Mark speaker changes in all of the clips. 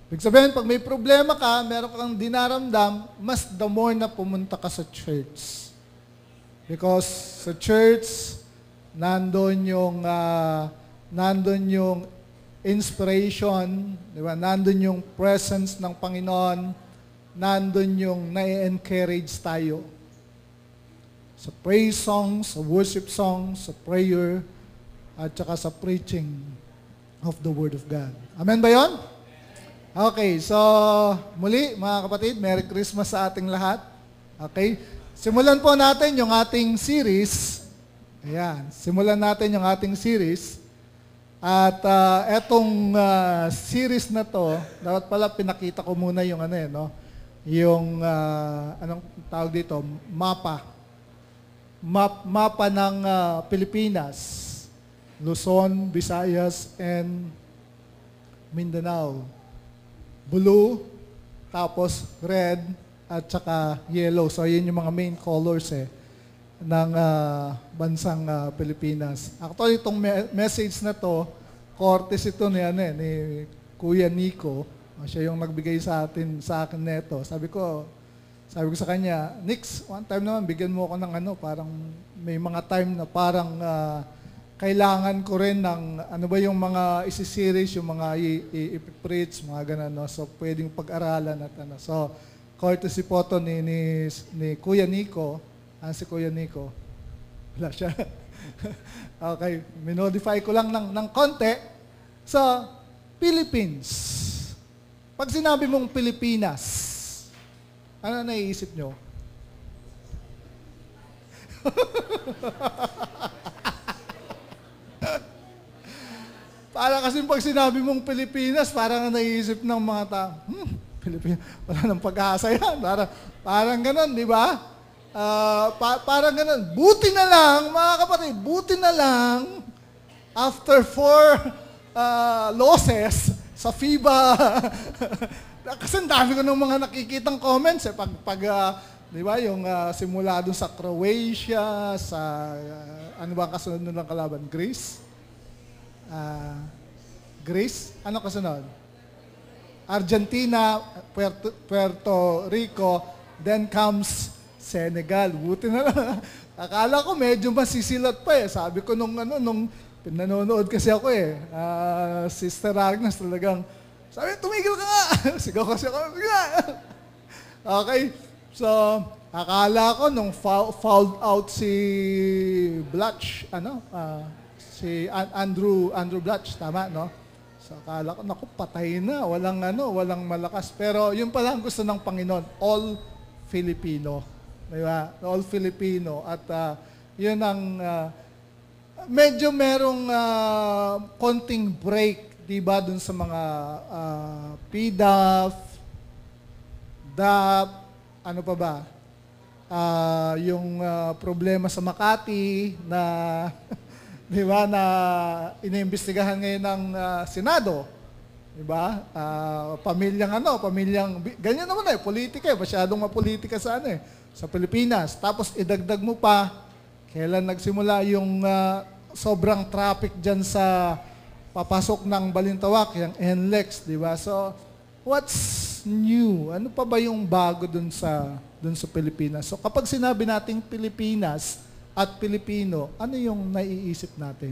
Speaker 1: Ibig sabihin, pag may problema ka, meron kang dinaramdam, mas the more na pumunta ka sa church. Because sa church, nandun yung inspiration, di ba? Nandun yung presence ng Panginoon, nandun yung na-encourage tayo. Sa praise songs, sa worship songs, sa prayer, at saka sa preaching of the Word of God. Amen ba yun? Okay, so muli mga kapatid, Merry Christmas sa ating lahat. Okay, simulan po natin yung ating series. Ayan, simulan natin yung ating series. At etong series na to, dapat pala pinakita ko muna yung yung anong tawag dito, mapa ng Pilipinas, Luzon, Visayas, and Mindanao. Blue, tapos red, at saka yellow. So, yun yung mga main colors ng bansang Pilipinas. Actually, itong message na to, courtesy ito ni Kuya Nico. Siya yung nagbigay sa akin neto. Sabi ko sa kanya, Nix, one time naman, bigyan mo ako ng parang may mga time na parang kailangan ko rin ng, yung mga isi-series, yung mga i-preach, mga ganun, no? So, pwedeng pag-aralan at So, courtesy po to ni Kuya Nico. Si Kuya Nico? Wala siya. Okay, minodify ko lang ng konti. So, Philippines. Pag sinabi mong Pilipinas, ano naiisip nyo? Para kasi pag sinabi mong Pilipinas, parang naiisip ng mga tao, Pilipinas, wala nang pag-asa yan. Parang ganun, di ba? Parang ganun. Buti na lang, mga kapatid, buti na lang, after 4 losses sa FIBA, kasi ang dami ko ng mga nakikitang comments, di ba, yung simula doon sa Croatia, sa, ano ba kasunod ng kalaban? Greece? Greece? Ano kasunod? Argentina, Puerto Rico, then comes Senegal. Buti na lang. Akala ko medyo masisilat pa Sabi ko nung pinanonood kasi ako Sister Agnes talagang, sabi, tumigil ka nga. Sigaw kasi ako. Okay. So, akala ko nung fouled out si Blatch, si Andrew Blatch, tama, no? So, akala ko, naku, patay na. Walang malakas. Pero, yun pala ang gusto ng Panginoon, all Filipino. Diba? All Filipino. At, yun ang, medyo merong konting break, diba, dun sa mga PDAF, DAP, ano pa ba? Yung problema sa Makati na di ba, na iniimbestigahan ngayon ng Senado. Di ba? Pamilyang, ganyan naman politika masyadong mapolitika sa sa Pilipinas. Tapos idagdag mo pa, kailan nagsimula yung sobrang traffic dyan sa papasok ng Balintawak, yung NLEX, di ba? So, what's new? Ano pa ba yung bago dun sa Pilipinas? So, kapag sinabi nating Pilipinas, at Pilipino, ano yung naiisip natin?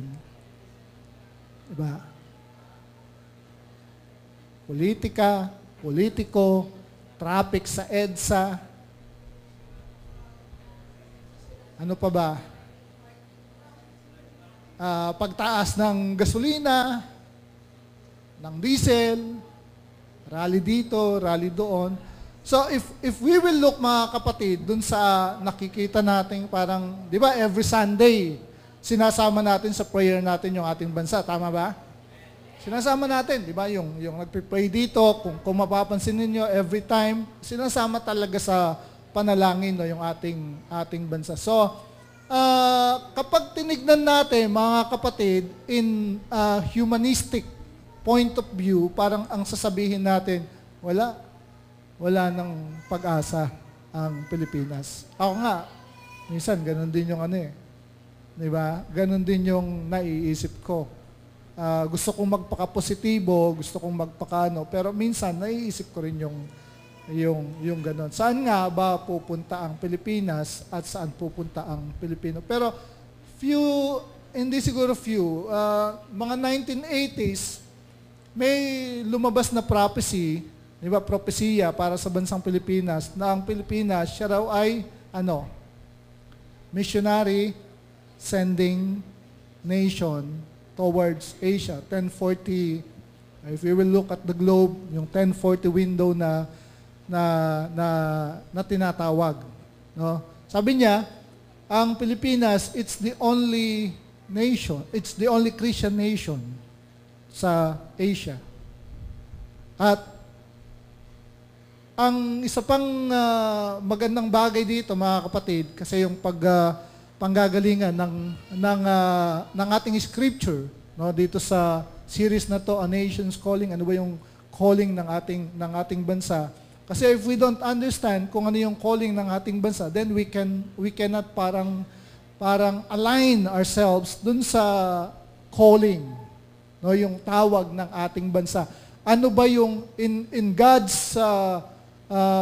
Speaker 1: Diba? Politika, politiko, traffic sa EDSA. Ano pa ba? Pagtaas ng gasolina, ng diesel, rally dito, rally doon. So if we will look, mga kapatid, dun sa nakikita natin parang, di ba, every Sunday, sinasama natin sa prayer natin yung ating bansa. Tama ba? Sinasama natin, di ba, yung nagpipray dito, kung mapapansin ninyo, every time, sinasama talaga sa panalangin yung ating bansa. So, kapag tinignan natin, mga kapatid, in humanistic point of view, parang ang sasabihin natin, wala nang pag-asa ang Pilipinas. Ako nga, minsan, ganun din yung di ba? Ganun din yung naiisip ko. gusto kong magpaka-positibo, gusto kong magpakano, pero minsan naiisip ko rin yung ganon. Saan nga ba pupunta ang Pilipinas at saan pupunta ang Pilipino? Pero hindi siguro mga 1980s, may lumabas na prophecy, di ba, propesya para sa bansang Pilipinas, na ang Pilipinas, siya raw ay, missionary sending nation towards Asia. 1040, if we will look at the globe, yung 1040 window na tinatawag. No? Sabi niya, ang Pilipinas, it's the only nation, it's the only Christian nation sa Asia. At ang isa pang magandang bagay dito, mga kapatid, kasi yung panggagalingan ng ating scripture, no, dito sa series na to, A Nation's Calling, ano ba yung calling ng ating bansa? Kasi if we don't understand kung ano yung calling ng ating bansa, then we cannot parang align ourselves dun sa calling, no, yung tawag ng ating bansa. Ano ba yung in God's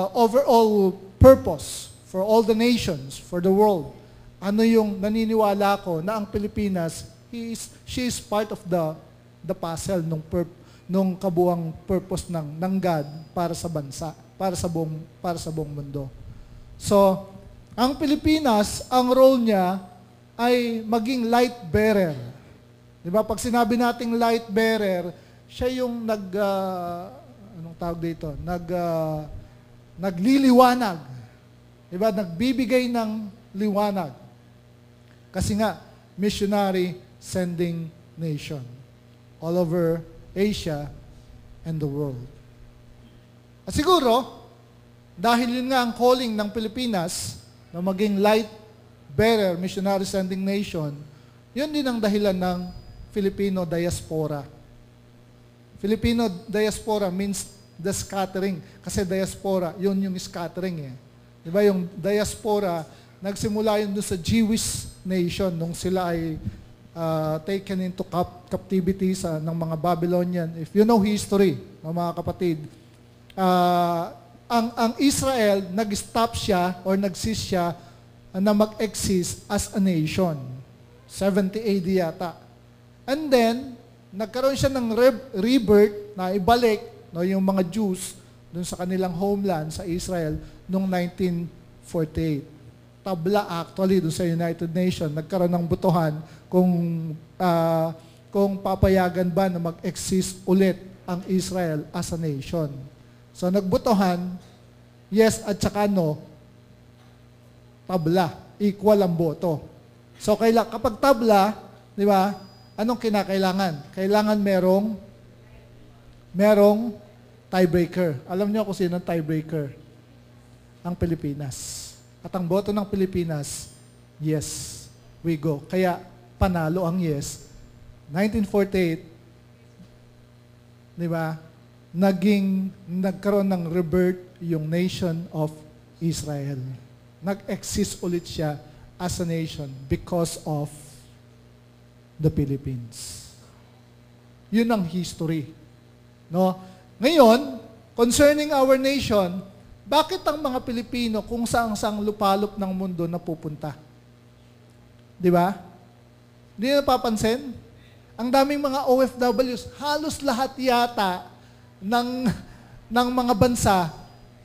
Speaker 1: overall purpose for all the nations, for the world? Ano yung naniniwala ko na ang Pilipinas, she is part of the puzzle nung kabuang purpose ng God para sa bansa, para sa buong mundo. So, ang Pilipinas, ang role niya ay maging light bearer. 'Di ba? Pag sinabi nating light bearer, siya yung anong tawag dito? Nagliliwanag. 'Di ba? Nagbibigay ng liwanag. Kasi nga, missionary sending nation all over Asia and the world. At siguro, dahil yun nga ang calling ng Pilipinas na maging light bearer, missionary sending nation, yun din ang dahilan ng Filipino diaspora. Filipino diaspora means the scattering. Kasi diaspora, yun yung scattering eh. Diba yung diaspora, nagsimula yun doon sa Jewish nation nung sila ay taken into captivity ng mga Babylonian. If you know history, mga kapatid, ang Israel, nag-stop siya or nag-cease siya na mag-exist as a nation. 70 AD yata. And then, nagkaroon siya ng rebirth na ibalik yung mga Jews dun sa kanilang homeland sa Israel noong 1948. Tabla actually dun sa United Nations, nagkaroon ng botohan kung papayagan ba na mag-exist ulit ang Israel as a nation. So nagbotohan, yes at saka no, tabla, equal ang boto. So kapag tabla, di ba, anong kinakailangan? Kailangan merong tiebreaker. Alam niyo kung sino ang tiebreaker? Ang Pilipinas. At ang boto ng Pilipinas, yes, we go. Kaya panalo ang yes. 1948, di ba, nagkaroon ng rebirth yung nation of Israel. Nag-exist ulit siya as a nation because of the Philippines. Yun ang history. No? Ngayon, concerning our nation, bakit ang mga Pilipino kung saang lupalop ng mundo napupunta? Di ba? Hindi na napapansin? Ang daming mga OFWs, halos lahat yata ng mga bansa,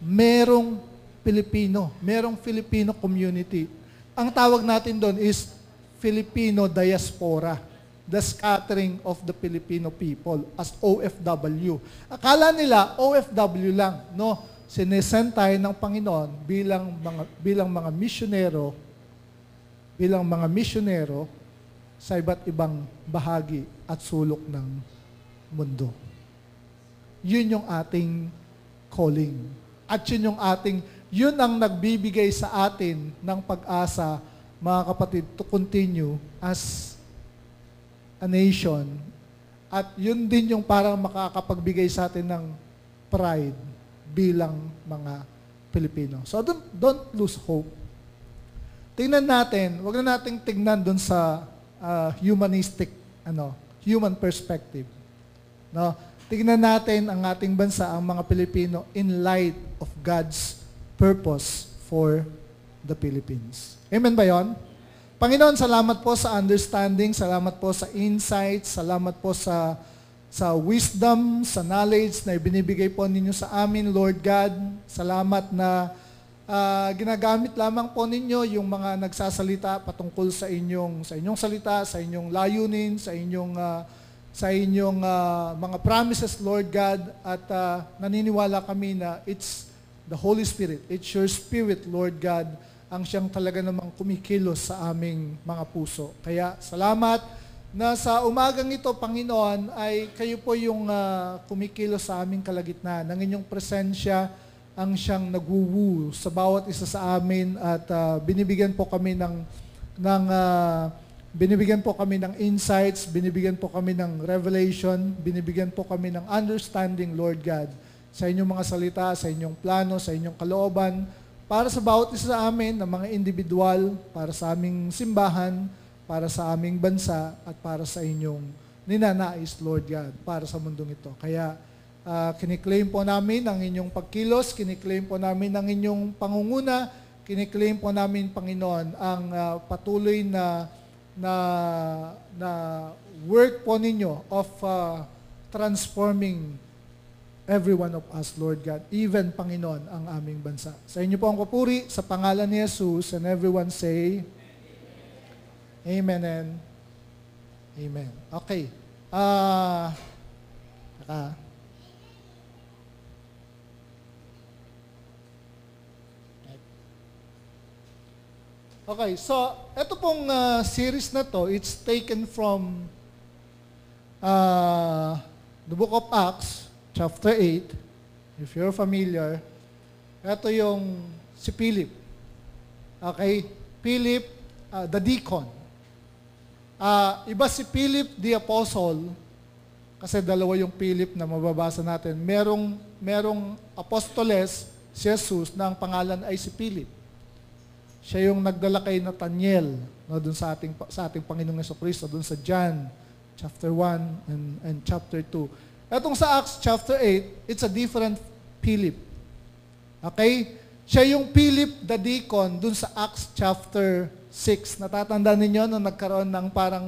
Speaker 1: merong Filipino community. Ang tawag natin doon is Filipino diaspora, the scattering of the Filipino people as OFW. Akala nila OFW lang, no? Sinesend tayo ng Panginoon bilang mga misyonero sa iba't ibang bahagi at sulok ng mundo. Yun yung ating calling. At yun ang nagbibigay sa atin ng pag-asa, mga kapatid, to continue as a nation. At yun din yung parang makakapagbigay sa atin ng pride bilang mga Pilipino. So don't lose hope. Tingnan natin, wag na nating tingnan doon sa human perspective. No? Tignan natin ang ating bansa, ang mga Pilipino, in light of God's purpose for the Philippines. Amen ba yon? Panginoon, salamat po sa understanding, salamat po sa insight, salamat po sa wisdom, sa knowledge na ibinibigay po ninyo sa amin, Lord God. Salamat na ginagamit lamang po ninyo yung mga nagsasalita patungkol sa inyong salita, sa inyong layunin, sa inyong mga promises, Lord God, at naniniwala kami na it's the Holy Spirit, it's your Spirit, Lord God, ang siyang talaga namang kumikilos sa aming mga puso. Kaya salamat na sa umagang ito, Panginoon, ay kayo po yung kumikilos sa aming kalagitnaan. Ng inyong presensya ang siyang nagwuwu sa bawat isa sa amin at binibigyan po kami ng insights, binibigyan po kami ng revelation, binibigyan po kami ng understanding, Lord God, sa inyong mga salita, sa inyong plano, sa inyong kalooban, para sa bawat isa sa amin, ng mga individual, para sa aming simbahan, para sa aming bansa, at para sa inyong ninanais, Lord God, para sa mundong ito. Kaya kiniklaim po namin ang inyong pagkilos, kiniklaim po namin ang inyong pangunguna, kiniklaim po namin, Panginoon, ang patuloy na work po ninyo of transforming every one of us, Lord God, even, Panginoon, ang aming bansa. Sa inyo po ang papuri, sa pangalan ni Jesus, and everyone say, Amen and Amen. Okay. Okay, so, ito pong series na to, it's taken from the book of Acts, chapter 8, if you're familiar. Ito yung si Philip. Okay? Philip, the deacon. Iba si Philip the apostle, kasi dalawa yung Philip na mababasa natin. Merong apostoles, si Jesus, na ang pangalan ay si Philip. Siya yung nagdala kay Nathaniel, no, dun sa ating Panginoong Jesucristo, dun sa John chapter 1 and chapter 2. Etong sa Acts chapter 8, it's a different Philip. Okay? Siya yung Philip the deacon dun sa Acts chapter 6. Natatandaan ninyo nung nagkaroon ng parang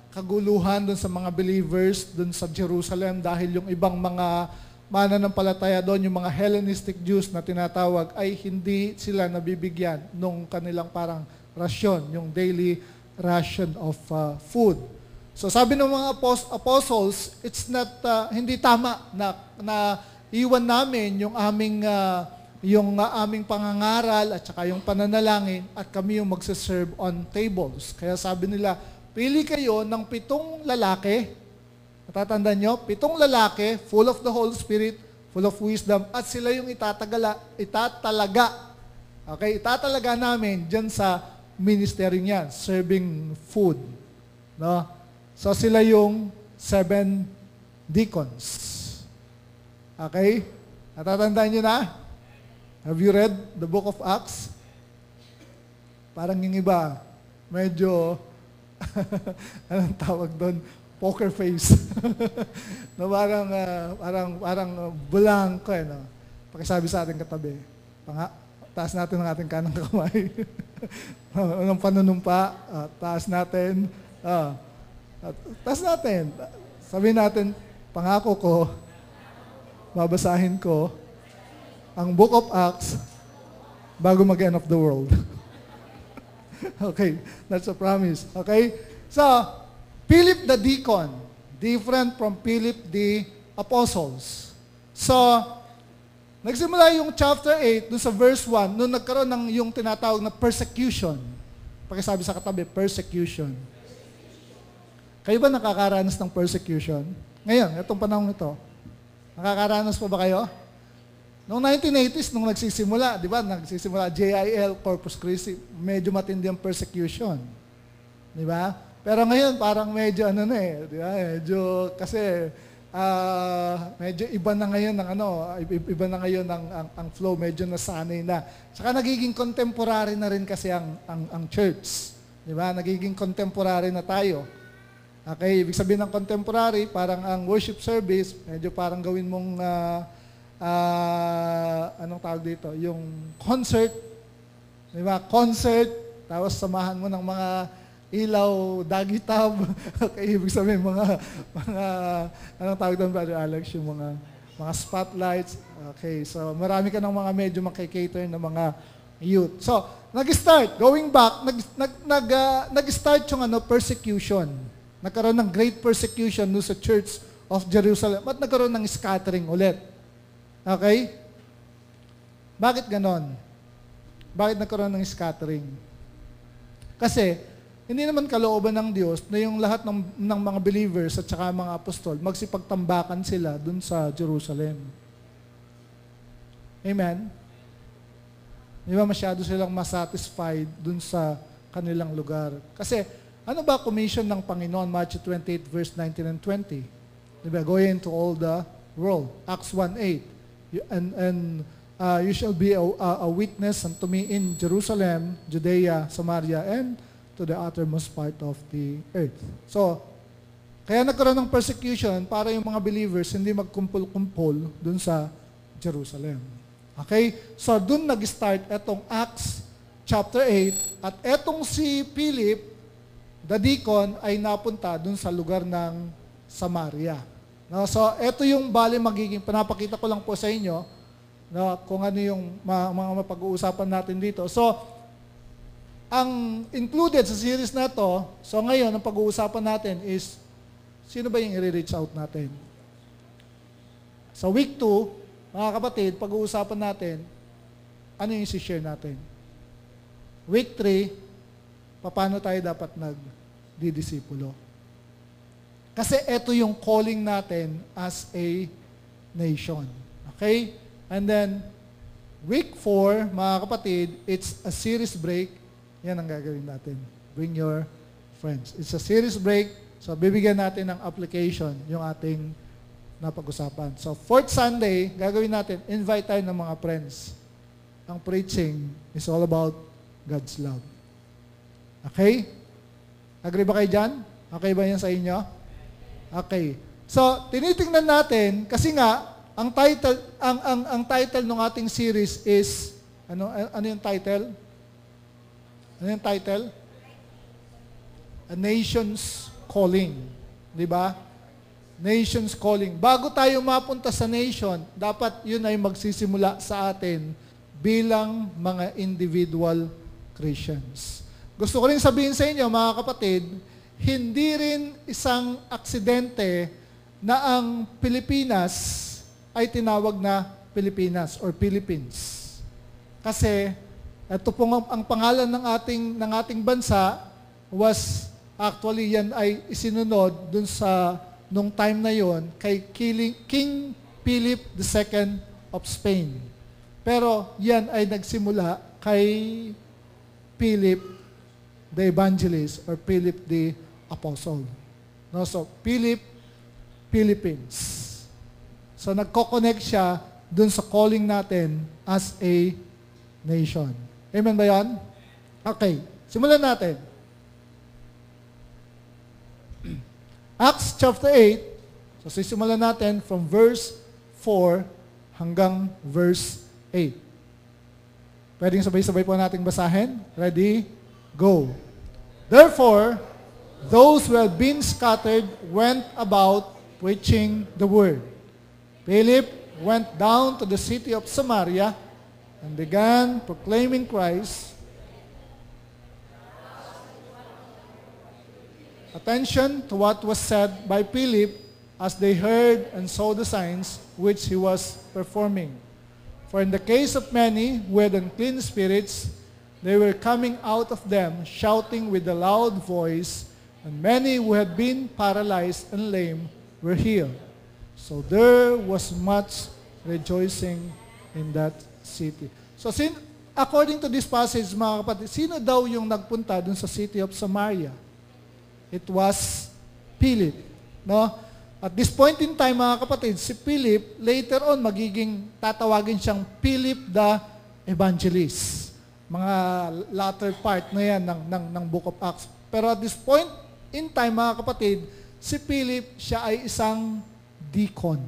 Speaker 1: kaguluhan dun sa mga believers dun sa Jerusalem dahil yung ibang mga mananampalataya doon, yung mga Hellenistic Jews na tinatawag, ay hindi sila nabibigyan nung kanilang parang rasyon, yung daily ration of food. So sabi ng mga apostles, it's not hindi tama na iwan namin yung aming pangangaral at saka yung pananalangin at kami yung magse-serve on tables. Kaya sabi nila, pili kayo ng 7 lalaki. Natatandaan nyo? 7 lalaki, full of the Holy Spirit, full of wisdom, at sila yung itatalaga namin dyan sa ministeryo niyan, serving food. No? So sila yung 7 deacons. Okay? Natatandaan nyo na? Have you read the book of Acts? Parang yung iba, medyo, anong tawag doon? Poker face. No, parang blanco, no? Pakisabi sa ating katabi, taas natin ang ating kanang kamay. Unang panunumpa, taas natin. Taas natin. Sabihin natin, pangako ko, babasahin ko, ang Book of Acts bago mag-end of the world. Okay, that's a promise. Okay? So, Philip the deacon, different from Philip the apostles. So, nagsimula yung chapter 8, dun sa verse 1, nung nagkaroon ng yung tinatawag na persecution. Pakisabi sa katabi, persecution. Kayo ba nakakaranas ng persecution? Ngayon, itong panahon ito. Nakakaranas pa ba kayo? Noong 1980s, nung nagsisimula, di ba, nagsisimula JIL, Corpus Christi, medyo matindi ang persecution. Di ba? Pero ngayon, parang medyo di ba? Medyo, kasi, medyo iba na ngayon iba na ngayon ang flow, medyo nasanay na. Saka nagiging contemporary na rin kasi ang church. Di ba? Nagiging contemporary na tayo. Okay, ibig sabihin ng contemporary, parang ang worship service, medyo parang gawin mong, anong tawag dito, yung concert, di ba? Concert, tapos samahan mo ng mga ilaw, doggy tub. Okay, ibig sabihin mga anong tawag doon, Brother Alex, yung mga spotlights. Okay, so marami ka ng mga medyo makikater na mga youth. So, nag-start, going back, nag-start yung persecution. Nagkaroon ng great persecution no sa Church of Jerusalem. At nagkaroon ng scattering ulit. Okay? Bakit ganon? Bakit nagkaroon ng scattering? Kasi, hindi naman kalooban ng Diyos na yung lahat ng mga believers at saka mga apostol, magsipagtambakan sila dun sa Jerusalem. Amen? Di ba masyado silang masatisfied dun sa kanilang lugar? Kasi, ano ba commission ng Panginoon? Matthew 28 verse 19 and 20. Di ba? Go into all the world. Acts 1:8. You shall be a witness unto me in Jerusalem, Judea, Samaria, and to the uttermost part of the earth. So, kaya nagkaroon ng persecution para yung mga believers hindi magkumpul-kumpul dun sa Jerusalem. Okay? So, dun nag-start etong Acts chapter 8 at etong si Philip, the deacon, ay napunta dun sa lugar ng Samaria. No? So, ito yung bali magiging, pinapakita ko lang po sa inyo, no, kung ano yung mga mapag-uusapan natin dito. So, ang included sa series na to, so ngayon, ang pag-uusapan natin is, sino ba yung i-reach out natin? Sa week 2, mga kapatid, pag-uusapan natin, ano yung isi-share natin? Week 3, paano tayo dapat nagdidisipulo? Kasi ito yung calling natin as a nation. Okay? And then, week 4, mga kapatid, it's a series break. Yan ang gagawin natin. Bring your friends. It's a series break. So, bibigyan natin ng application yung ating napag-usapan. So, fourth Sunday, gagawin natin, invite tayo ng mga friends. Ang preaching is all about God's love. Okay? Agree ba kayo dyan? Okay ba yan sa inyo? Okay. So, tinitingnan natin, kasi nga, ang title ng ating series is, ano yung title? Ano yung title? A Nation's Calling. Di ba? Nation's Calling. Bago tayo mapunta sa nation, dapat yun ay magsisimula sa atin bilang mga individual Christians. Gusto ko rin sabihin sa inyo, mga kapatid, hindi rin isang aksidente na ang Pilipinas ay tinawag na Pilipinas or Philippines. Kasi ito pong ang pangalan ng ating bansa was actually yan ay isinunod dun sa nung time na yon kay King Philip II of Spain. Pero yan ay nagsimula kay Philip the Evangelist or Philip the Apostle. No, so Philip, Philippines. So nagko-connect siya dun sa calling natin as a nation. Amen ba yan? Okay, simulan natin. Acts chapter 8, so sisimulan natin from verse 4 hanggang verse 8. Pwedeng sabay-sabay po nating basahin? Ready? Go. Therefore, those who had been scattered went about preaching the word. Philip went down to the city of Samaria and began proclaiming Christ. Attention to what was said by Philip as they heard and saw the signs which he was performing. For in the case of many who had unclean spirits, they were coming out of them, shouting with a loud voice, and many who had been paralyzed and lame were healed. So there was much rejoicing in that city. So according to this passage, mga kapatid, sino daw yung nagpunta dun sa city of Samaria? It was Philip. No? At this point in time, mga kapatid, si Philip, later on, tatawagin siyang Philip the Evangelist. Mga latter part na yan ng Book of Acts. Pero at this point in time, mga kapatid, si Philip, siya ay isang deacon.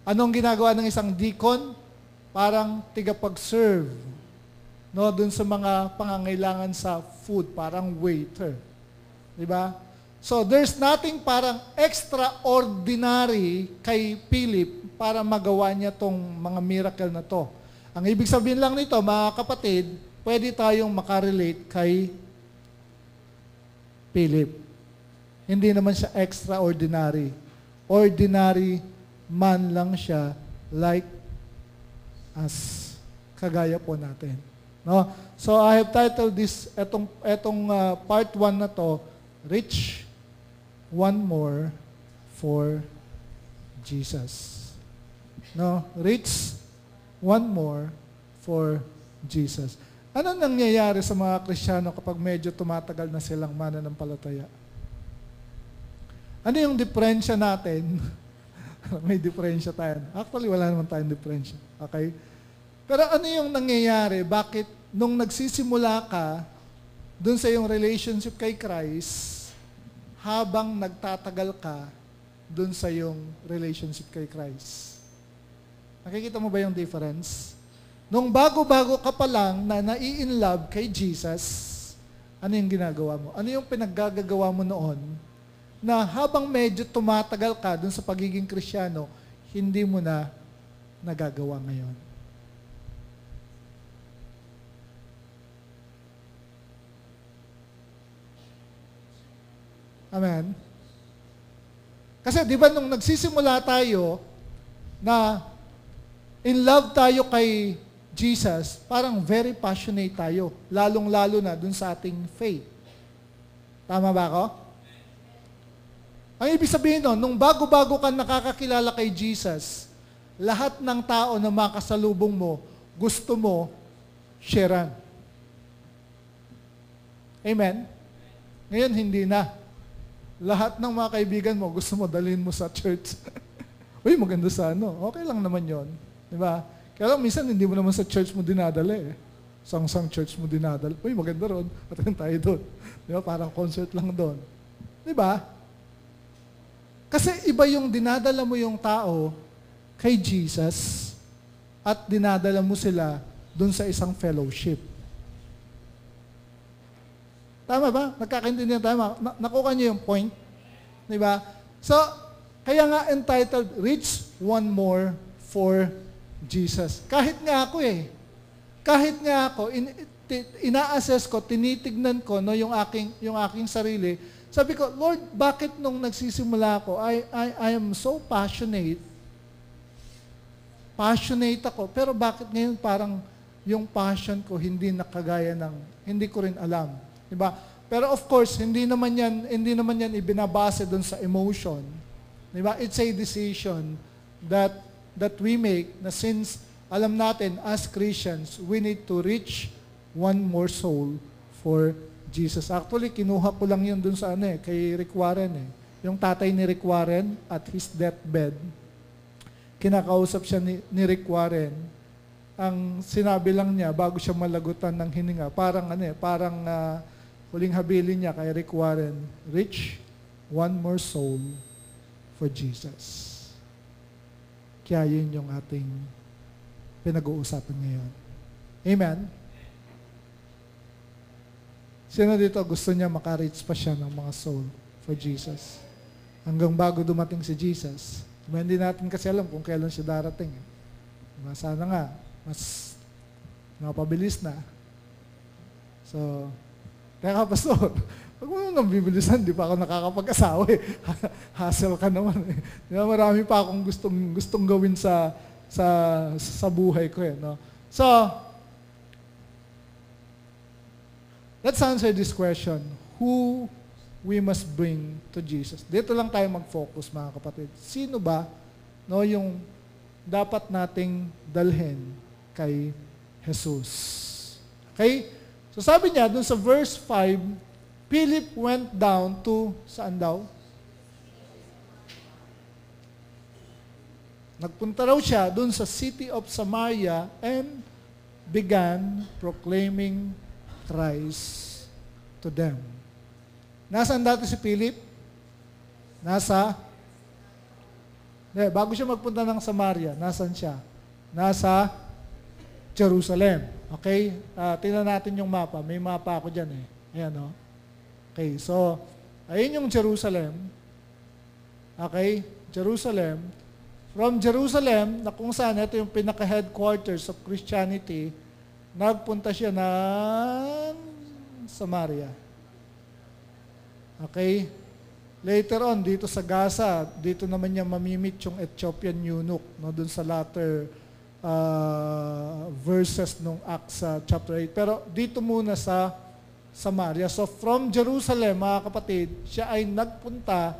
Speaker 1: Anong ginagawa ng isang deacon? Parang tigapag-serve, no, dun sa mga pangangailangan sa food, parang waiter. Diba? So, there's nothing parang extraordinary kay Philip para magawa niya tong mga miracle na to. Ang ibig sabihin lang nito, mga kapatid, pwede tayong makarelate kay Philip. Hindi naman siya extraordinary. Ordinary man lang siya, like as kagaya po natin. No? So I have titled this, etong part 1 na to, Reach One More for Jesus. No? Reach one more for Jesus. Ano nangyayari sa mga Kristiyano kapag medyo tumatagal na silang mananampalataya? Ano yung diferensya natin? May diferensya tayo. Actually, wala naman tayong diferensya. Okay? Pero ano yung nangyayari? Bakit nung nagsisimula ka dun sa yung relationship kay Christ, habang nagtatagal ka dun sa yung relationship kay Christ? Nakikita mo ba yung difference? Nung bago-bago ka pa lang na nai-inlove kay Jesus, ano yung ginagawa mo? Ano yung pinaggagawa mo noon na habang medyo tumatagal ka dun sa pagiging Kristiyano, hindi mo na nagagawa ngayon? Amen? Kasi di ba nung nagsisimula tayo na in love tayo kay Jesus, parang very passionate tayo, lalong-lalo na dun sa ating faith. Tama ba ako? Ang ibig sabihin nun, nung bago-bago ka nakakakilala kay Jesus, lahat ng tao na makasalubong mo, gusto mo, sharean. Amen? Ngayon, hindi na. Lahat ng mga kaibigan mo, gusto mo dalhin mo sa church. Uy, maganda sa ano. Okay lang naman yon, di ba? Kaya lang, minsan hindi mo naman sa church mo dinadala eh. Sang-sang church mo dinadala. Uy, maganda ron. Attend tayo doon. Di ba? Parang concert lang doon. Di ba? Kasi iba yung dinadala mo yung tao kay Jesus at dinadala mo sila doon sa isang fellowship. Tama ba? Nagkakaintindihan tayo. Nakuha niyo yung point? Di ba? So, kaya nga entitled, Reach One More for Jesus. Kahit nga ako ina-assess ko, tinitignan ko no, yung aking sarili. Sabi ko, Lord, bakit nung nagsisimula ako, I am so passionate. Passionate ako, pero bakit ngayon parang yung passion ko hindi nakagaya ng, hindi ko rin alam. Diba? Pero of course, hindi naman yan ibinabase doon sa emotion. Diba? It's a decision that we make na since alam natin as Christians, we need to reach one more soul for Jesus. Actually, kinuha ko lang yun dun sa kay Rick Warren eh. Yung tatay ni Rick Warren at his deathbed, kinakausap siya ni Rick Warren. Ang sinabi lang niya bago siya malagutan ng hininga, parang huling habilin niya kay Rick Warren, reach one more soul for Jesus. Kaya yun yung ating pinag-uusapan ngayon. Amen? Sino dito gusto niya maka-reach pa siya ng mga soul for Jesus? Hanggang bago dumating si Jesus. Hindi natin kasi alam kung kailan siya darating. Sana nga, mas napabilis na. So, kaya pastor, pag mo nang bibilisan, di pa ako nakakapag-asawa eh. Hassle ka naman eh. Diba, marami pa akong gustong gawin sa buhay ko eh. No? So, let's answer this question. Who we must bring to Jesus? Dito lang tayo mag-focus, mga kapatid. Sino ba no, yung dapat nating dalhin kay Jesus? Okay? So sabi niya, dun sa verse 5, Philip went down to, saan daw? Nagpunta raw siya dun sa city of Samaria and began proclaiming Christ to them. Nasaan dati si Philip? Bago siya magpunta ng Samaria, nasaan siya? Nasa Jerusalem. Okay? Tingnan natin yung mapa. May mapa ako dyan eh. Ayan o. Okay, so, ayun yung Jerusalem. Okay? Jerusalem. From Jerusalem, na kung saan, ito yung pinaka-headquarters of Christianity, nagpunta siya ng Samaria. Okay? Later on, dito sa Gaza, dito naman niya mamimit yung Ethiopian eunuch, no, dun sa latter verses nung Acts chapter 8. Pero dito muna sa Samaria. So from Jerusalem, mga kapatid, siya ay nagpunta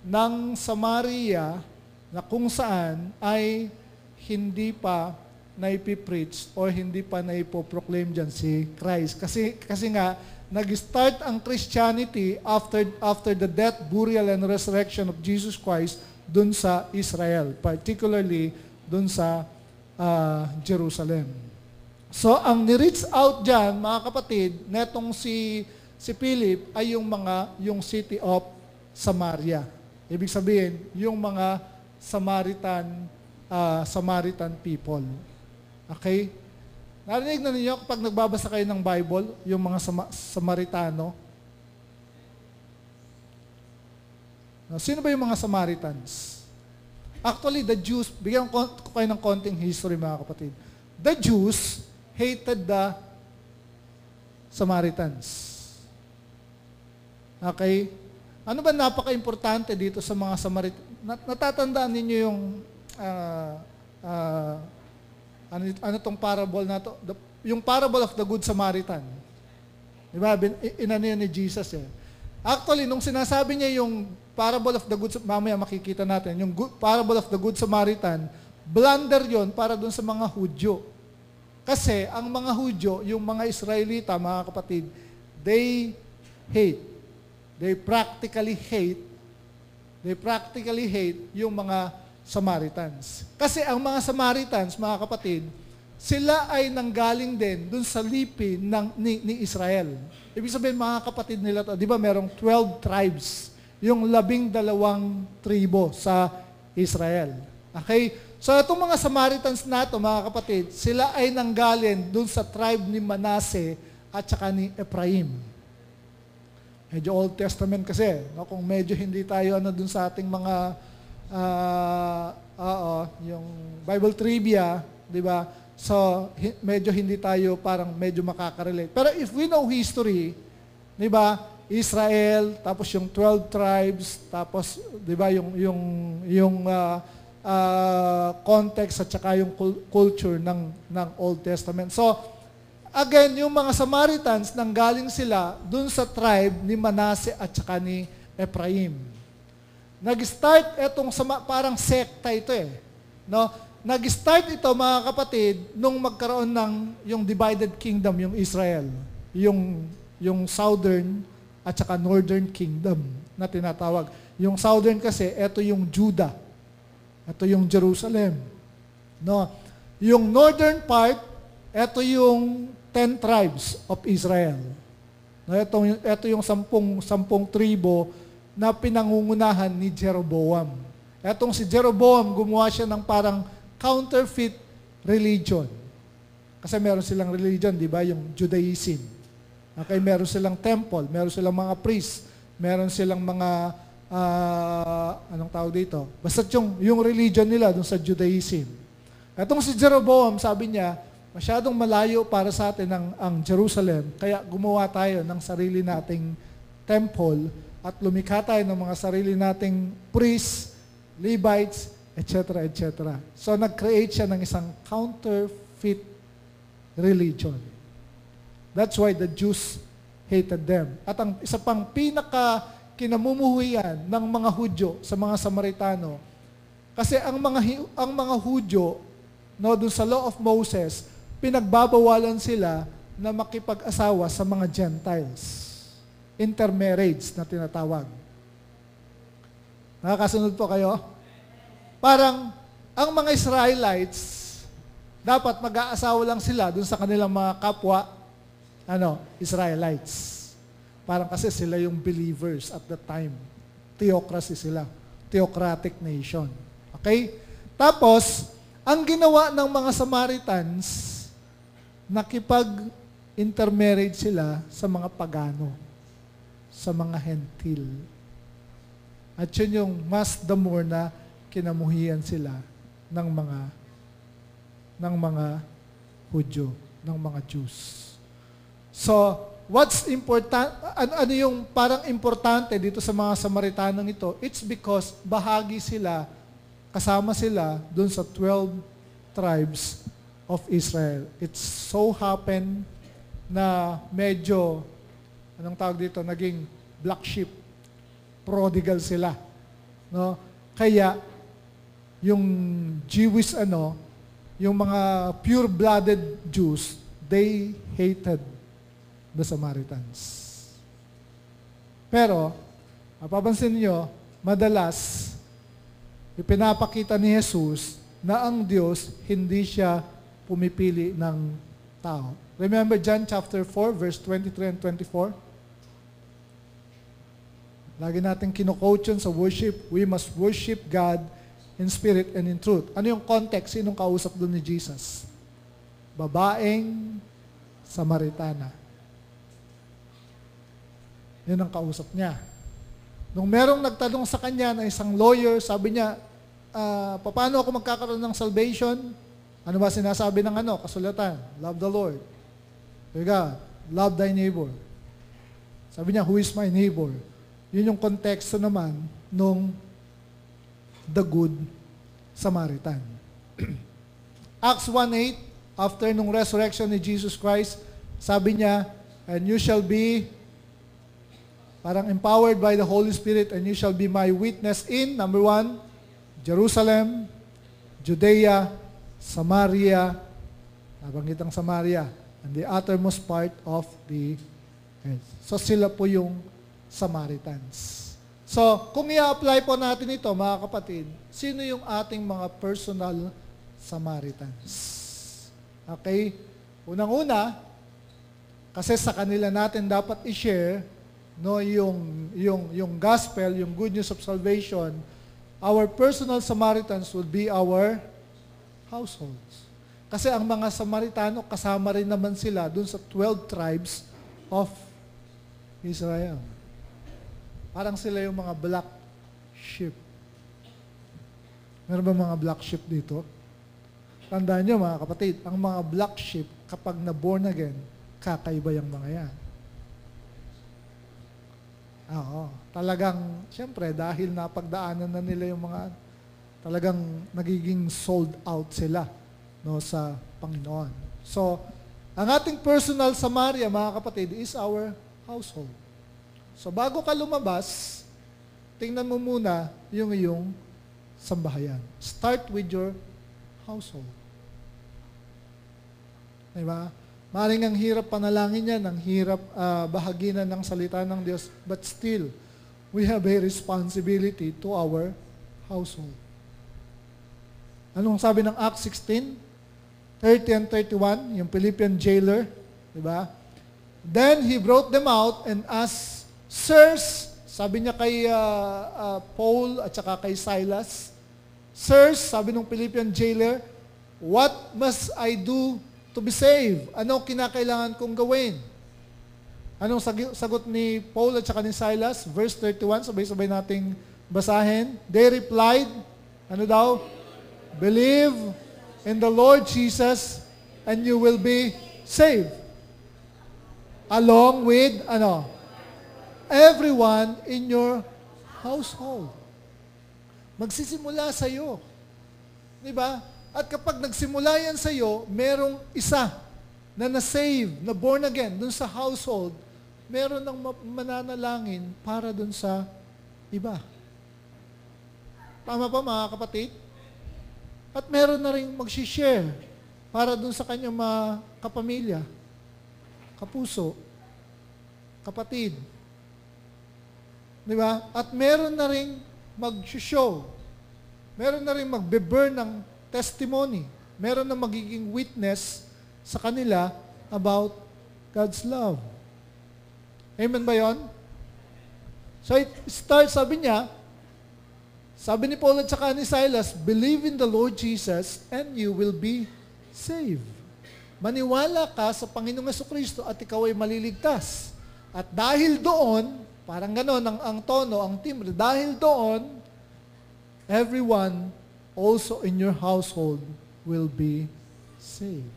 Speaker 1: ng Samaria na kung saan ay hindi pa naipipreach o hindi pa naipoproclaim dyan si Christ. Kasi nga, nag-start ang Christianity after the death, burial, and resurrection of Jesus Christ dun sa Israel, particularly dun sa Jerusalem. So, ang ni-reach out dyan, mga kapatid, netong si Philip ay yung city of Samaria. Ibig sabihin, yung mga Samaritan people. Okay? Narinig na ninyo kapag nagbabasa kayo ng Bible, yung mga Samaritano? Sino ba yung mga Samaritans? Actually, the Jews, bigyan ko kayo ng konting history, mga kapatid. The Jews hated the Samaritans. Okay? Ano ba napaka-importante dito sa mga Samaritans? Natatandaan ninyo yung ano tong parable na to? Yung parable of the Good Samaritan. Diba? Inano yun ni Jesus eh. Actually, nung sinasabi niya yung parable of the Good, mamaya makikita natin, yung parable of the Good Samaritan, blunder yon para dun sa mga Hudyo. Kasi ang mga Hudyo, yung mga Israelita, mga kapatid, they practically hate yung mga Samaritans. Kasi ang mga Samaritans, mga kapatid, sila ay nanggaling din dun sa lipi ni Israel. Ibig sabihin, mga kapatid nila to, di ba merong 12 tribes, yung 12 tribo sa Israel. Okay? So itong mga Samaritans na to, mga kapatid, sila ay nanggaling dun sa tribe ni Manasseh at saka ni Ephraim. Medyo Old Testament kasi, no? Kung medyo hindi tayo dun sa ating mga yung Bible trivia, di ba? So, medyo hindi tayo parang medyo makaka-relate. Pero if we know history, di ba? Israel, tapos yung 12 tribes, tapos, di ba, yung context at saka yung culture ng Old Testament. So, again, yung mga Samaritans, nanggaling sila dun sa tribe ni Manasseh at saka ni Ephraim. Nag-start itong parang sekta ito eh. No? Nag-start ito, mga kapatid, nung magkaroon ng yung divided kingdom, yung Israel. Yung southern at saka northern kingdom na tinatawag. Yung southern kasi, ito yung Judah. Ito yung Jerusalem. No? Yung northern part, ito yung 10 tribes of Israel. No? Ito yung 10 tribo na pinangungunahan ni Jeroboam. Etong si Jeroboam, gumawa siya ng parang counterfeit religion. Kasi meron silang religion, di ba? Yung Judaism. Okay, meron silang temple, meron silang mga priests, meron silang mga, anong tawag dito? Basta yung religion nila dun sa Judaism. Etong si Jeroboam, sabi niya, masyadong malayo para sa atin ang Jerusalem, kaya gumawa tayo ng sarili nating temple at lumikha tayo ng mga sarili nating priests, Levites, etc., etc. So, nag-create siya ng isang counterfeit religion. That's why the Jews hated them. At ang isa pang kinamumuhuyan ng mga Hudyo sa mga Samaritano, kasi ang mga Hudyo, no, dun sa Law of Moses, pinagbabawalan sila na makipag-asawa sa mga Gentiles. Intermarriage na tinatawag. Nakakasunod po kayo? Parang, ang mga Israelites, dapat mag-aasawa lang sila dun sa kanilang mga kapwa, Israelites. Parang kasi sila yung believers at the time. Theocracy sila. Theocratic nation. Okay? Tapos, ang ginawa ng mga Samaritans, nakipag-intermarriage sila sa mga pagano, sa mga hentil. At yun yung mas the more na kinamuhian sila ng mga Hudyo, ng mga Jews. So, what's important, ano yung parang importante dito sa mga Samaritanong ito? It's because bahagi sila, kasama sila dun sa 12 tribes of Israel. It so happened na medyo, anong tawag dito, naging black sheep. Prodigal sila. No? Kaya, yung Jewish yung mga pure-blooded Jews, they hated the Samaritans. Pero, mapapansin niyo, madalas, ipinapakita ni Jesus na ang Diyos hindi siya pumipili ng tao. Remember John chapter 4, verse 23 and 24? Lagi natin kino-quote yun sa worship. We must worship God in spirit and in truth. Ano yung context? Sinong kausap doon ni Jesus? Babaeng Samaritana. Yun ang kausap niya. Nung merong nagtanong sa kanya na isang lawyer, sabi niya, paano ako magkakaroon ng salvation? Ano ba sinasabi ng kasulatan? Love the Lord. God, love thy neighbor. Sabi niya, who is my neighbor? Yun yung konteksto naman nung the good Samaritan. Acts 1:8, after nung resurrection ni Jesus Christ, sabi niya, and you shall be parang empowered by the Holy Spirit, and you shall be my witness in, number 1, Jerusalem, Judea, Samaria, nabanggit ang Samaria, and the uttermost part of the earth. So sila po yung Samaritans. So, kung i-apply po natin ito, mga kapatid, sino yung ating mga personal Samaritans? Okay? Unang-una, kasi sa kanila natin dapat i-share yung gospel, yung good news of salvation. Our personal Samaritans will be our households. Kasi ang mga Samaritano, kasama rin naman sila dun sa 12 tribes of Israel. Parang sila yung mga black sheep. Meron ba mga black sheep dito? Tandaan nyo mga kapatid, ang mga black sheep, kapag na-born again, kakaiba yung mga yan. Oo. Talagang, siyempre, dahil napagdaanan na nila yung mga, talagang nagiging sold out sila sa Panginoon. So, ang ating personal Samaria, mga kapatid, is our household. So, bago ka lumabas, tingnan mo muna yung iyong sambahayan. Start with your household. Diba? Maring ang hirap panalangin yan, ang hirap bahaginan ng salita ng Diyos, but still, we have a responsibility to our household. Anong sabi ng Acts 16? 30 and 31, yung Philippian jailer, diba? Then he brought them out and asked, Sirs, sabi niya kay Paul at saka kay Silas, Sirs, sabi ng Philippian jailer, what must I do to be saved? Ano kinakailangan kong gawin? Anong sagot ni Paul at saka ni Silas? Verse 31, sabay-sabay nating basahin. They replied, ano daw? Believe in the Lord Jesus and you will be saved. Along with, everyone in your household. Magsisimula sa iyo. Diba? At kapag nagsimula yan sa iyo, merong isa na na-save, na born again, dun sa household, meron ng mananalangin para dun sa iba. Tama pa mga kapatid? At meron na rin mag-share para dun sa kanyang mga kapamilya, kapuso, kapatid. Di ba? At meron na rin mag-show. Meron na rin magbe-burn ng testimony. Meron na magiging witness sa kanila about God's love. Amen ba yon? So it starts, sabi niya, sabi ni Paul at saka ni Silas, believe in the Lord Jesus and you will be saved. Maniwala ka sa Panginoong Jesucristo at ikaw ay maliligtas. At dahil doon, parang gano'n ang tono, ang timbre, dahil doon, everyone also in your household will be saved.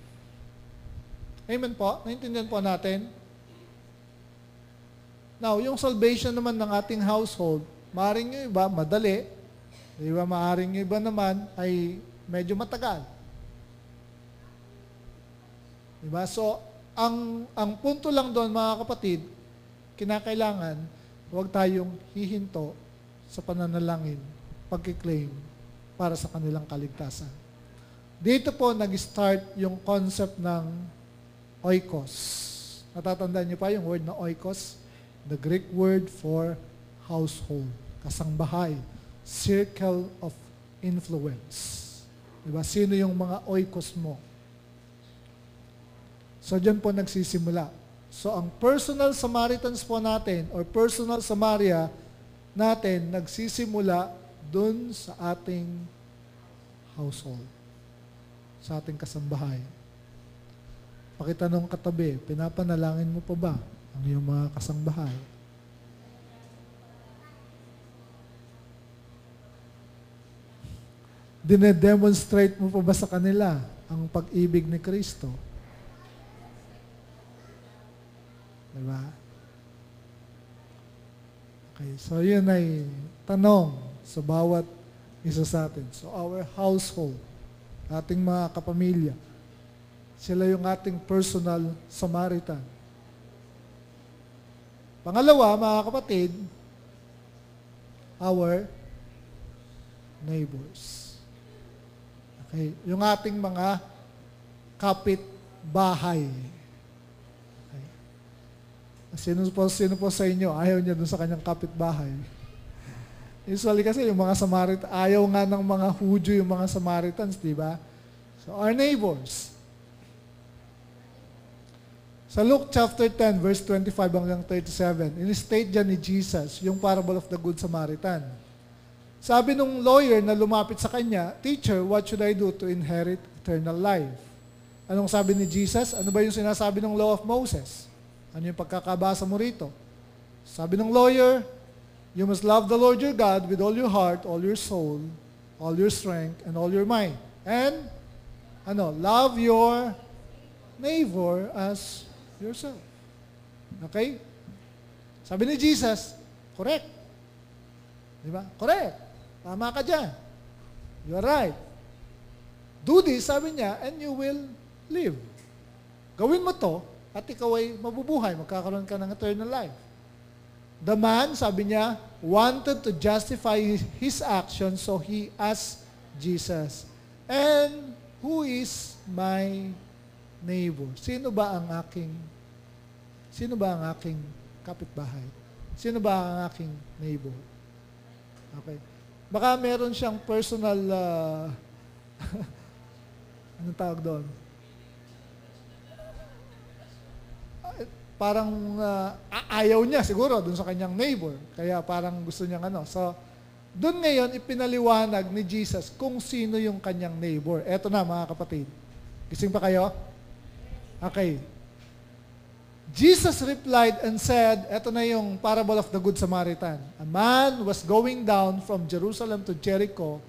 Speaker 1: Amen po? Naintindihan po natin? Now, yung salvation naman ng ating household, maaaring yung iba, madali. Di ba? Maaaring yung iba naman ay medyo matagal. Di ba? So, ang punto lang doon, mga kapatid, kinakailangan, huwag tayong hihinto sa pananalangin, pagkiklaim para sa kanilang kaligtasan. Dito po nag-start yung concept ng oikos. Natatandaan niyo pa yung word na oikos? The Greek word for household, kasangbahay, circle of influence. Diba? Sino yung mga oikos mo? So, dyan po nagsisimula. So, ang personal Samaritans po natin or personal Samaria natin nagsisimula dun sa ating household, sa ating kasambahay. Pakitanong katabi, pinapanalangin mo pa ba ang iyong mga kasambahay? Dinedemonstrate mo pa ba sa kanila ang pag-ibig ni Kristo? Diba? Okay, so yun ay tanong sa bawat isa sa atin. So our household, ating mga kapamilya, sila yung ating personal Samaritan. Pangalawa, mga kapatid, our neighbors. Okay, yung ating mga kapitbahay. Sino po sa inyo, ayaw niya dun sa kanyang kapitbahay? Usually kasi yung mga Samaritan, ayaw nga ng mga Hudyo yung mga Samaritans, di ba? So, our neighbors. Sa Luke chapter 10, verse 25 hanggang 37, in-state dyan ni Jesus yung parable of the Good Samaritan. Sabi nung lawyer na lumapit sa kanya, Teacher, what should I do to inherit eternal life? Anong sabi ni Jesus? Ano ba yung sinasabi ng law of Moses? Ano yung pagkakabasa mo rito? Sabi ng lawyer, you must love the Lord your God with all your heart, all your soul, all your strength, and all your mind. And, love your neighbor as yourself. Okay? Sabi ni Jesus, correct. Di ba? Correct. Tama ka dyan. You're right. Do this, sabi niya, and you will live. Gawin mo to, at ikaw ay mabubuhay, magkakaroon ka ng eternal life. The man, sabi niya, wanted to justify his action, so he asked Jesus, and who is my neighbor? Sino ba ang aking kapitbahay? Sino ba ang aking neighbor? Okay. Baka meron siyang personal, anong tawag doon? Parang ayaw niya siguro dun sa kanyang neighbor. Kaya parang gusto niyang So, dun ngayon ipinaliwanag ni Jesus kung sino yung kanyang neighbor. Eto na mga kapatid. Gising pa kayo? Okay. Jesus replied and said, eto na yung parable of the Good Samaritan. A man was going down from Jerusalem to Jericho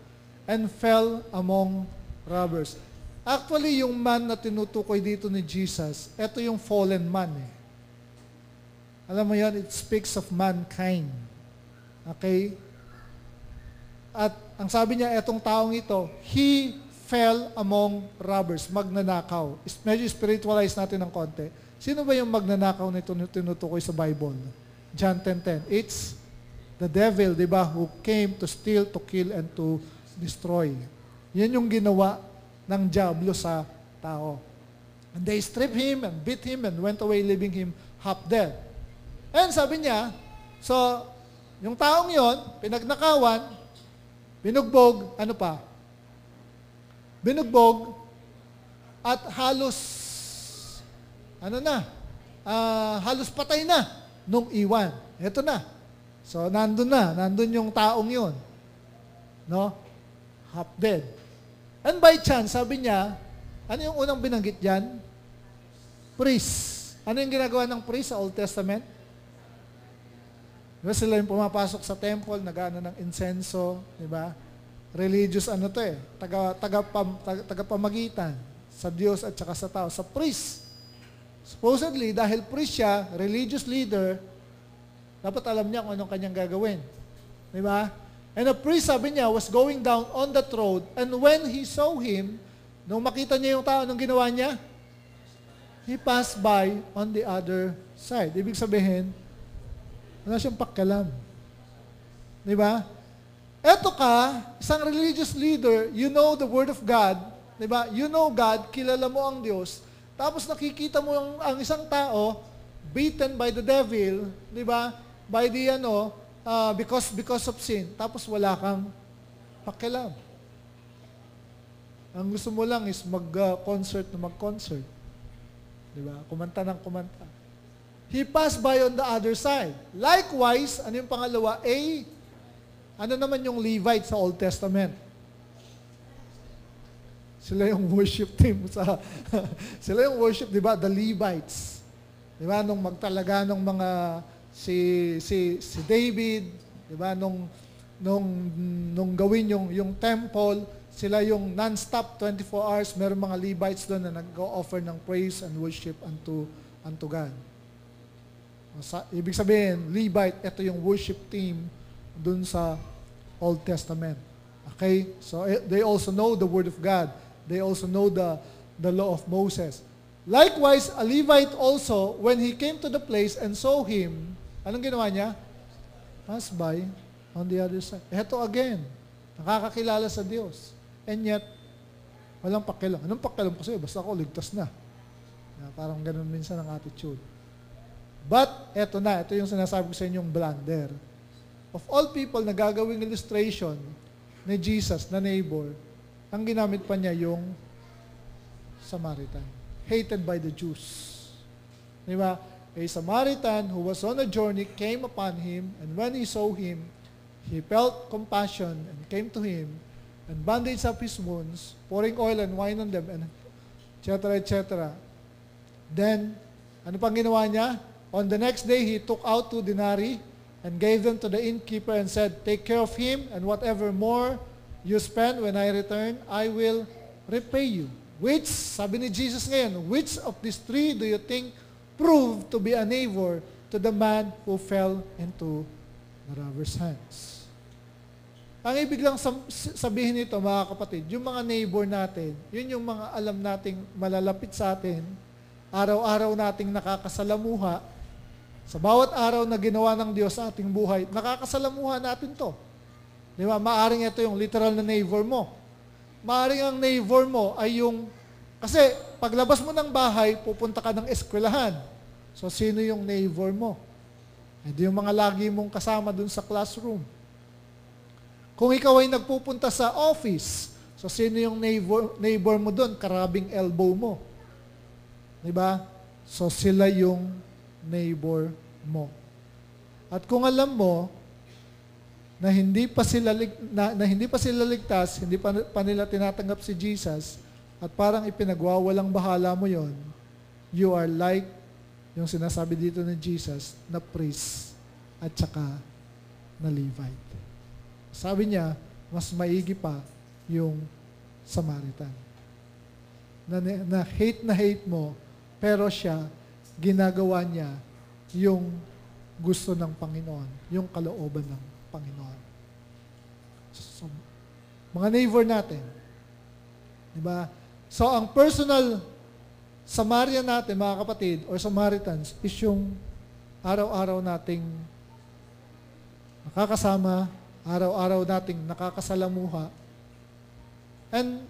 Speaker 1: and fell among robbers. Actually, yung man na tinutukoy dito ni Jesus, eto yung fallen man Alam mo yon, it speaks of mankind. Okay? At ang sabi niya, etong taong ito, he fell among robbers, magnanakaw. Medyo spiritualize natin ng konti. Sino ba yung magnanakaw na tinutukoy sa Bible? John 10:10. It's the devil, di ba, who came to steal, to kill, and to destroy. Yan yung ginawa ng diablo sa tao. And they stripped him and beat him and went away, leaving him half dead. And sabi niya, so, yung taong yon, pinagnakawan, binugbog, ano pa? Binugbog, at halos, halos patay na. nung iwan. Ito na. So, nandun yung taong yun. No? Half dead. And by chance, sabi niya, ano yung unang binanggit dyan? Priest. Ano yung ginagawa ng priest sa Old Testament? Diba sila yung pumapasok sa temple, nag-ano ng insenso, di ba? Religious ano to eh, tagapamagitan sa Diyos at saka sa tao, sa priest. Supposedly, dahil priest siya, religious leader, dapat alam niya kung anong kanyang gagawin. Di ba? And the priest, sabi niya, was going down on that road, and when he saw him, nung makita niya yung tao, anong ginawa niya? He passed by on the other side. Ibig sabihin, wala siyang pakialam. Di ba? Eto ka, isang religious leader, you know the Word of God, di ba? You know God, kilala mo ang Diyos, tapos nakikita mo ang isang tao, beaten by the devil, di ba? By the because of sin, tapos wala kang pakialam. Ang gusto mo lang is mag-concert na mag-concert. Di ba? Kumanta ng kumanta. He passed by on the other side. Likewise, ano yung pangalawa? Ano naman yung Levite sa Old Testament? Sila yung worship team sila yung worship, di ba? The Levites. Di ba? Nung magtalaga ng mga si David, di ba? Nung gawin yung temple, sila yung non-stop 24 hours, meron mga Levites doon na nag-offer ng praise and worship unto God. Ibig sabihin, Levite, ito yung worship team doon sa Old Testament. Okay? So they also know the Word of God. They also know the law of Moses. Likewise, a Levite also, when he came to the place and saw him, anong ginawa niya? Pass by on the other side. Ito again, nakakakilala sa Diyos. And yet, walang pakialam. Anong pakialam ko sa'yo? Basta ako, ligtas na. Parang ganun minsan ang attitude. But, ito yung sinasabi ko sa inyong blunder. Of all people na gagawing illustration ni Jesus na neighbor, ang ginamit pa niya yung Samaritan. Hated by the Jews. Di ba? A Samaritan who was on a journey came upon him, and when he saw him, he felt compassion and came to him and bandaged up his wounds, pouring oil and wine on them, and etc., etc. Then, ano pang ginawa niya? On the next day, he took out 2 denarii and gave them to the innkeeper and said, "Take care of him, and whatever more you spend when I return, I will repay you." Which, sabi ni Jesus ngayon, which of these 3 do you think proved to be a neighbor to the man who fell into the robber's hands? Ang ibig lang sabihin nito, mga kapatid, yung mga neighbor natin, yun yung mga alam nating malalapit sa atin, araw-araw nating nakakasalamuha, sa bawat araw na ginawa ng Diyos sa ating buhay, nakakasalamuha natin to. Di ba? Maaring ito yung literal na neighbor mo. Maaring ang neighbor mo ay yung, kasi paglabas mo ng bahay, pupunta ka ng eskwelahan. So, sino yung neighbor mo? Hindi yung mga lagi mong kasama dun sa classroom. Kung ikaw ay nagpupunta sa office, so sino yung neighbor mo dun? Karabing elbow mo. Diba? So sila yung neighbor mo. At kung alam mo na hindi pa sila ligtas, hindi pa nila tinatanggap si Jesus, at parang ipinagwawalang bahala mo yon, you are like yung sinasabi dito ni Jesus na priest at saka na Levite. Sabi niya, mas maigi pa yung Samaritan. Na hate mo, pero siya, ginagawa niya yung gusto ng Panginoon, yung kalooban ng Panginoon. So, mga neighbor natin, di ba? So, ang personal Samaritan natin, mga kapatid, or Samaritans, is yung araw-araw nating nakakasama, araw-araw nating nakakasalamuha, and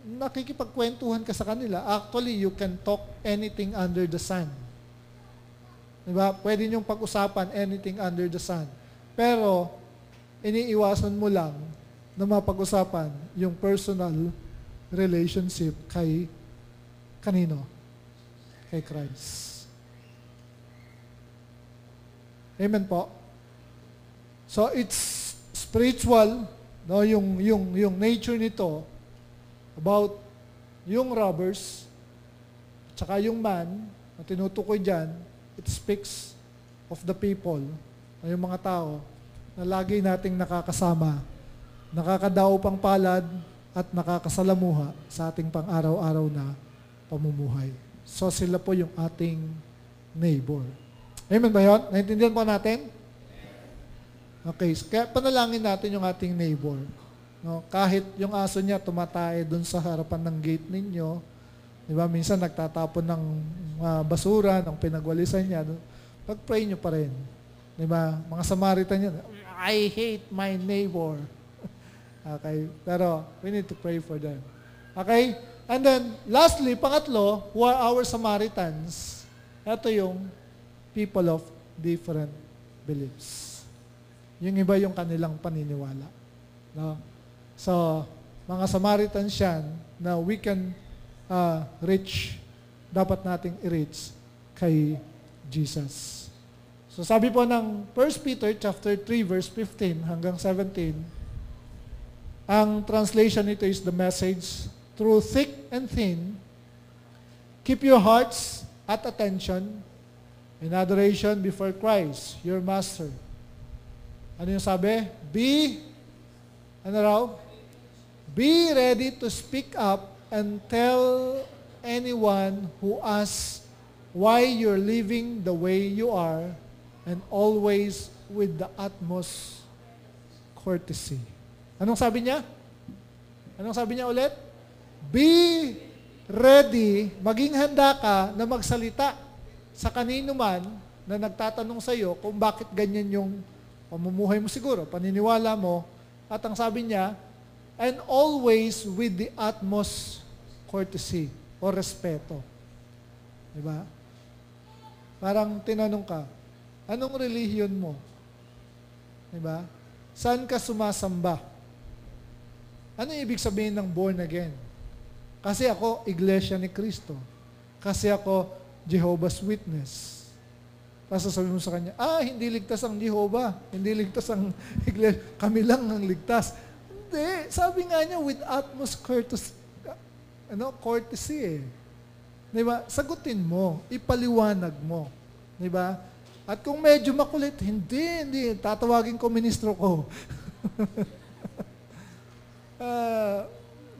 Speaker 1: nakikipagkwentuhan ka sa kanila. Actually, you can talk anything under the sun. Diba? Pwede niyong pag-usapan anything under the sun. Pero, iniiwasan mo lang na mapag-usapan yung personal relationship kay kanino? Kay Christ. Amen po. So it's spiritual, no, yung nature nito about yung robbers tsaka yung man na tinutukoy diyan, it speaks of the people, yung mga tao na lagi nating nakakasama, nakakadao pang palad at nakakasalamuha sa ating pang-araw-araw na pamumuhay. So sila po yung ating neighbor. Amen ba yun? Naintindihan po natin? Okay, kaya panalangin natin yung ating neighbor. No, kahit yung aso niya tumatae dun sa harapan ng gate ninyo, di ba, minsan nagtatapon ng basura, ng pinagwalisan niya, pag-pray nyo pa rin. Di ba? Mga Samaritan yan, I hate my neighbor. Okay, pero we need to pray for them. Okay? And then, lastly, pangatlo, who are our Samaritans? Ito yung people of different beliefs. Yung iba yung kanilang paniniwala. No? So, mga Samaritans yan na we can reach, dapat nating i-reach kay Jesus. So, sabi po ng 1 Peter chapter 3 verse 15 hanggang 17, ang translation nito is the message, through thick and thin, keep your hearts at attention in adoration before Christ, your Master. Ano yung sabi? Ano raw? Be ready to speak up and tell anyone who asks why you're living the way you are, and always with the utmost courtesy. Anong sabi niya? Anong sabi niya ulit? Be ready, maging handa ka na magsalita sa kanino man na nagtatanong sa iyo kung bakit ganyan yung pamumuhay mo siguro, paniniwala mo. At ang sabi niya, and always with the utmost courtesy o respeto. Diba? Parang tinanong ka, anong relihiyon mo? Diba? Saan ka sumasamba? Ano ibig sabihin ng born again? Kasi ako, Iglesia ni Cristo. Kasi ako, Jehovah's Witness. Tapos sasabihin mo sa kanya, hindi ligtas ang Jehovah. Hindi ligtas ang Iglesia. Kami lang ang ligtas. Hindi. Sabi nga niya, with utmost courtesy. Courtesy eh. Diba? Sagutin mo. Ipaliwanag mo. Diba? At kung medyo makulit, hindi. Tatawagin ko ministro ko.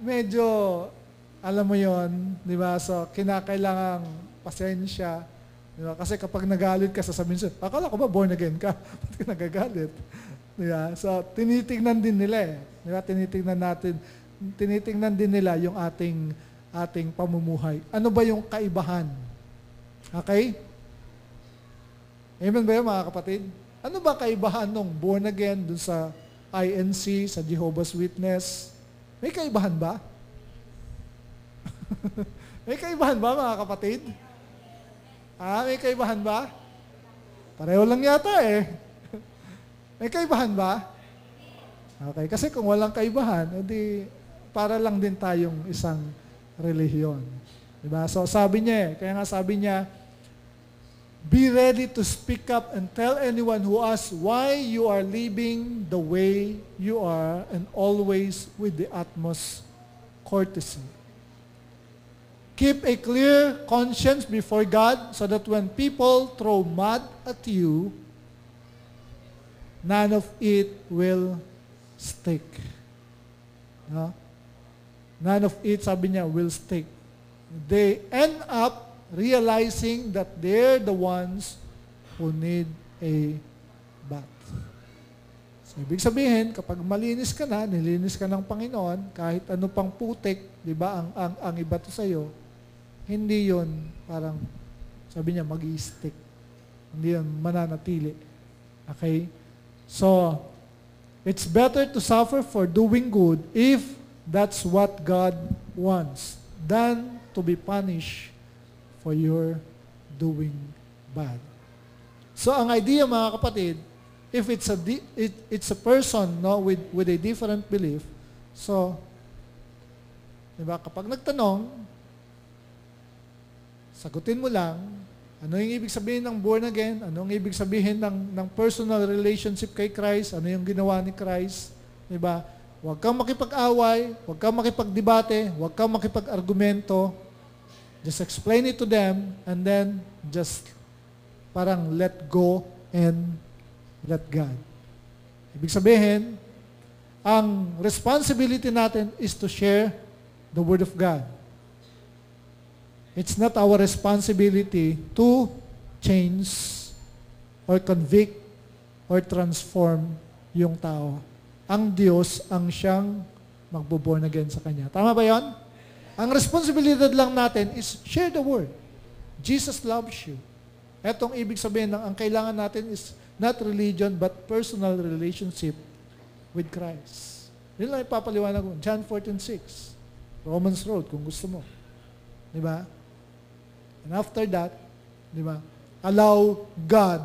Speaker 1: Medyo, alam mo yon, di ba? So, kinakailangang pasensya. Di ba? Kasi kapag nagalit ka, sasabihin siya, akala ko ba born again ka? Ba't ka nagagalit? Di ba? So, tinitingnan din nila eh. Di ba? Tinitingnan din nila yung ating pamumuhay. Ano ba yung kaibahan? Okay? Amen ba yun, mga kapatid? Ano ba kaibahan nung born again dun sa INC, sa Jehovah's Witness? May kaibahan ba? May kaibahan ba, mga kapatid? May kaibahan ba? Pareho lang yata eh. May kaibahan ba? Okay, kasi kung walang kaibahan, edi para lang din tayong isang relihiyon. Diba? So sabi niya kaya nga sabi niya, be ready to speak up and tell anyone who asks why you are living the way you are, and always with the utmost courtesy. Keep a clear conscience before God so that when people throw mud at you, none of it will stick. No? None of it, sabi niya, will stick. They end up realizing that they're the ones who need a bath. So, ibig sabihin, kapag malinis ka na, nilinis ka ng Panginoon, kahit ano pang putik, di ba, ang iba to sa'yo, hindi yon parang, sabi niya, mag-i-stick. Hindi yon mananatili. Okay? So, it's better to suffer for doing good if that's what God wants than to be punished for your doing bad. So, ang idea, mga kapatid, if it's a person with a different belief, so, diba, kapag nagtanong, sagutin mo lang, Ano yung ibig sabihin ng born again? Ano yung ibig sabihin ng personal relationship kay Christ? Ano yung ginawa ni Christ? Diba? Huwag kang makipag-away, huwag kang makipag-debate, huwag kang makipag-argumento. Just explain it to them and then just parang let go and let God. Ibig sabihin, ang responsibility natin is to share the Word of God. It's not our responsibility to change or convict or transform yung tao. Ang Diyos ang siyang magbo-born again sa Kanya. Tama ba yon? Ang responsibilidad lang natin is share the Word. Jesus loves you. Etong ibig sabihin ng ang kailangan natin is not religion but personal relationship with Christ. Yun lang ipapaliwanag ko. John 14:6. Romans Road, kung gusto mo. Di ba? And after that, di ba? Allow God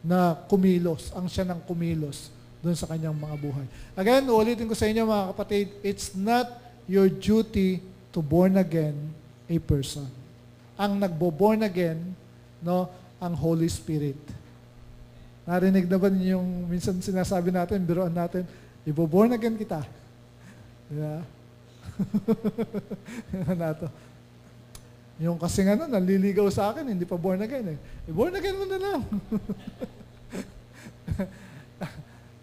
Speaker 1: na kumilos. Ang siya ng kumilos doon sa kanyang mga buhay. Again, ulitin ko sa inyo mga kapatid, it's not your duty to born again a person. Ang nagbo-born again, no, ang Holy Spirit. Narinig na ba niyo yung minsan sinasabi natin, biruan natin, ibo-born again kita. Diba? Nato. Yung kasi nga naliligaw sa akin, hindi pa born again eh. I-born again mo na lang.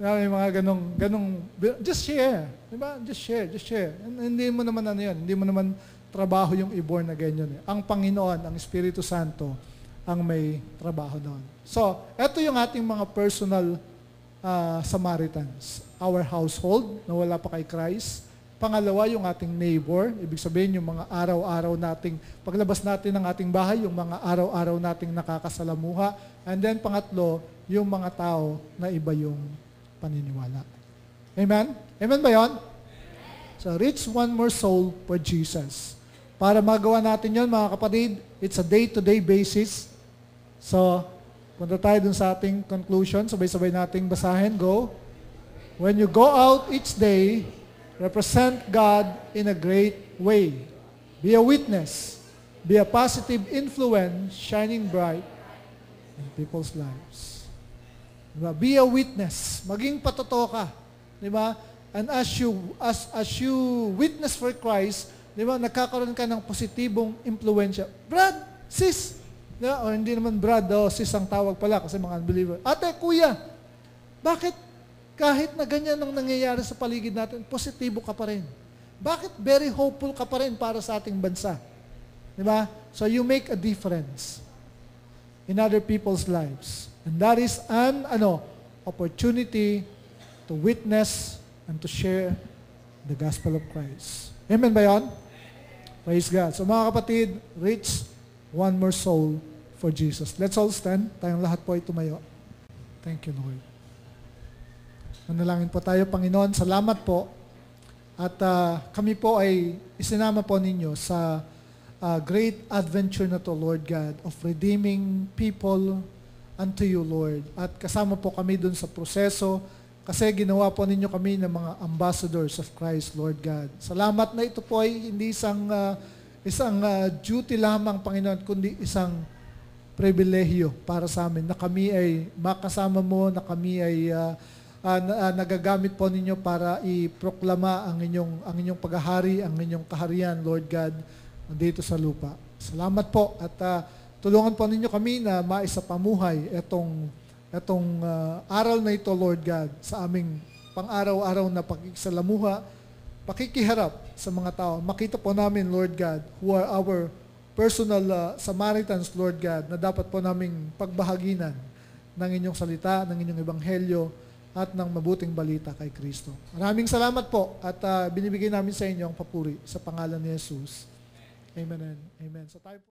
Speaker 1: May mga ganong, just share. Diba? Just share. Hindi mo naman hindi mo naman trabaho yung i-born again yun eh. Ang Panginoon, ang Espiritu Santo, ang may trabaho doon. So, ito yung ating mga personal Samaritans. Our household, na wala pa kay Christ. Pangalawa, yung ating neighbor. Ibig sabihin, yung mga araw-araw nating, paglabas natin ng ating bahay, yung mga araw-araw nating nakakasalamuha. And then, pangatlo, yung mga tao na iba yung paniniwala. Amen? Amen ba yun? So, reach one more soul for Jesus. Para magawa natin yon mga kapatid, it's a day-to-day basis. So, punta tayo dun sa ating conclusion. Sabay-sabay nating basahin. Go. When you go out each day, represent God in a great way. Be a witness. Be a positive influence shining bright in people's lives. Diba? Be a witness. Maging patotoo ka. Diba? And as you witness for Christ, diba, nagkakaroon ka ng positibong impluensya. Brad, sis, diba? O hindi naman brad, sis ang tawag pala kasi mga unbeliever. Ate, kuya, bakit kahit na ganyan ang nangyayari sa paligid natin, positibo ka pa rin? Bakit very hopeful ka pa rin para sa ating bansa? Diba? So you make a difference in other people's lives. And that is an opportunity to witness and to share the gospel of Christ. Amen ba yan? Praise God. So mga kapatid, reach one more soul for Jesus. Let's all stand. Tayong lahat po ay tumayo. Thank you, Lord. Manalangin po tayo, Panginoon. Salamat po. At kami po ay isinama po ninyo sa great adventure na to, Lord God, of redeeming people unto you, Lord. At kasama po kami dun sa proseso kasi ginawa po ninyo kami ng mga ambassadors of Christ, Lord God. Salamat na ito po ay hindi isang duty lamang, Panginoon, kundi isang pribilehiyo para sa amin na kami ay makasama mo, na kami ay nagagamit po ninyo para iproklama ang inyong paghahari, ang inyong kaharian, Lord God, dito sa lupa. Salamat po at tulungan po ninyo kami na maisapamuhay itong aral na ito, Lord God, sa aming pang-araw-araw na pakikisalamuha, pakikiharap sa mga tao. Makita po namin, Lord God, who are our personal Samaritans, Lord God, na dapat po naming pagbahaginan ng inyong salita, ng inyong ebanghelyo, at ng mabuting balita kay Kristo. Maraming salamat po at binibigay namin sa inyo ang papuri sa pangalan ni Jesus. Amen and amen. So tayo po.